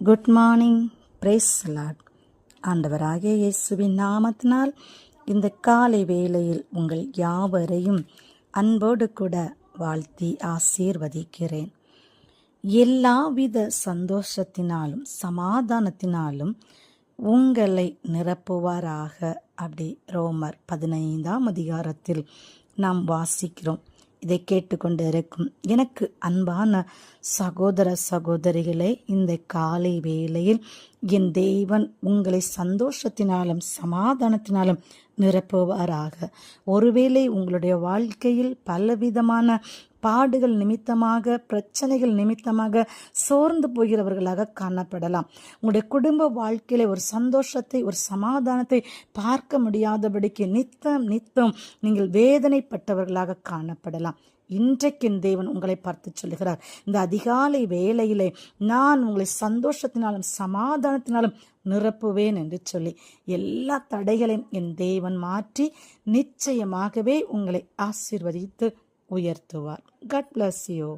Good morning. Price Lord. ஆண்டவராகிய இயேசுவின் நாமத்தினால் இந்த காலை வேளையில் உங்கள் யாவரையும் அன்போடு கூட வாழ்த்தி ஆசீர்வதிக்கிறேன். எல்லாவித சந்தோஷத்தினாலும் சமாதானத்தினாலும் உங்களை நிரப்புவாராக. அப்படி ரோமர் 15 நாம் வாசிக்கிறோம். இதை கேட்டுக்கொண்டு இருக்கும் எனக்கு அன்பான சகோதர சகோதரிகளே, இந்த காலை வேளையில் என் தேவன் உங்களை சந்தோஷத்தினாலும் சமாதானத்தினாலும் நிரப்புவாராக. ஒருவேளை உங்களுடைய வாழ்க்கையில் பலவிதமான பாடுகள் நிமித்தமாக, பிரச்சனைகள் நிமித்தமாக சோர்ந்து போகிறவர்களாக காணப்படலாம். உங்களுடைய குடும்ப வாழ்க்கையில ஒரு சந்தோஷத்தை, ஒரு சமாதானத்தை பார்க்க முடியாதபடிக்கு நித்தம் நீங்கள் வேதனைப்பட்டவர்களாக காணப்படலாம். இன்றைக்கு என் தேவன் உங்களை பார்த்து சொல்லுகிறார், இந்த அதிகாலை வேளையிலே நான் உங்களை சந்தோஷத்தினாலும் சமாதானத்தினாலும் நிரப்புவேன் என்று சொல்லி எல்லா தடைகளையும் என் தேவன் மாற்றி நிச்சயமாகவே உங்களை ஆசீர்வதித்து உயர்த்துவார். God bless you.